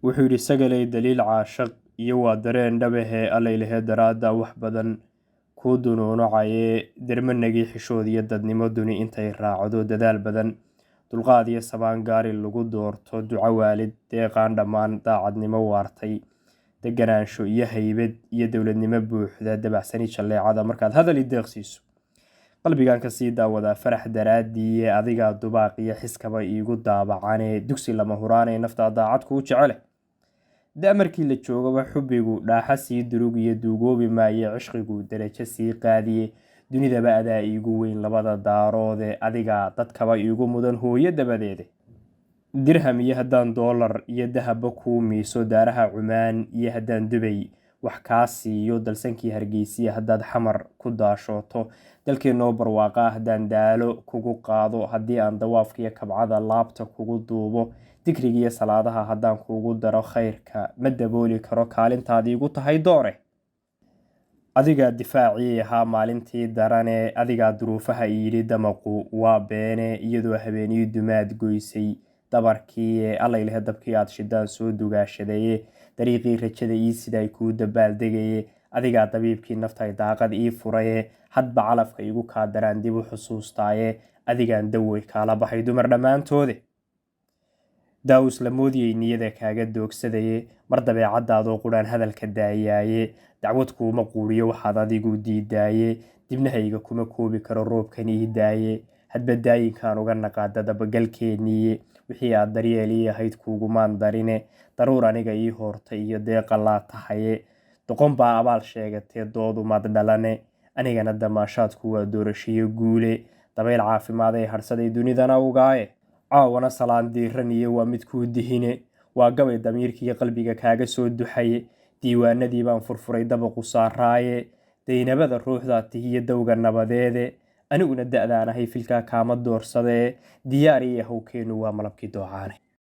wuxuu yidhi sagalay daliil caashaq iyo waa dareen dhabahe allaylehe daraadda wax badan kuu dunuunacayee dermanagii xishood iyo dadnimo duni intay raacdo dadaal badan dulqaad iyo sabaan gaari lagu doorto duco waalid deeqaan dhammaan daacadnimo waartay deganaansho iyo haybad iyo dowladnimo buuxda dabacsani jalleecada markaad hadal i deeqsiiso qalbigan kasii daawadaa farax daraaddii adigaa dubaaq iyo xiskaba iigu daabacane dugsi lama huraanee naftaa daacad kuu jecele da markii la joogaba xubbigu dhaaxa sii durug iyo duugoobi maaye cishqigu darajo sii qaadiye dunidaba adaa iigu weyn labada daaroode adigaa dadkaba iigu mudan hooyo dabadeede dirham iyo haddaan doolar iyo dahaba kuu miiso daaraha cumaan iyo haddaan dubay wax kaa siiyo dalsankii hargeysiya haddaad xamar ku daashooto dalkeenoo barwaaqa haddaan daalo kugu qaado haddii aan dawaafkiiyo kabcada laabta kugu duubo dikrigiiyo salaadaha haddaan kugu daro khayrka ma dabooli karo kaalintaadii igu tahay doore adigaa difaacii ahaa maalintii darane adigaa duruufaha iyidhi damaqu waa beene iyadoo habeenii dumaad goysay dabarkii allaylehe dabkii aad shidaan soo dugaashadaye dariiqii rajada ii sidaay kuu dabaaldegaye adigaa dabiibkii naftay daaqad ii furaye hadba calafka igu kaa daraan dib u xusuustaaye adigaan dawey kaala baxay dumar dhammaantoode daawus la moodiyey niyada kaaga doogsadaye mar dabeecadaadoo qudhaan hadalka daayaaye dacwad kuuma quuriyo waxaad adigu diidaaye dibnahayga kuma koobi karo roobkan ii daaye hadba daayinkaan uga naqaada dabagalkeeniiye wixii aad daryeelii ahayd kuugumaan darine daruur aniga ii hoortay iyo deeqa laa tahaye doqon baa abaal sheegatee doodumaad dhalane anigana damaashaadku waa doorashiyo guule dabayl caafimaad ee hadhsaday dunidana ugaaye caawana salaan diiran iyo waa mid kuu dihine waa gabay damiirkiiyo qalbiga kaaga soo duxaye diiwaanadii baan furfuray dabaqu saaraaye daynabada ruuxdaa tihiyo dowga nabadeede aniguna da-daan ahay filkaa kaama doorsadee diyaar iyo hawkeenu waa malabkii doocaane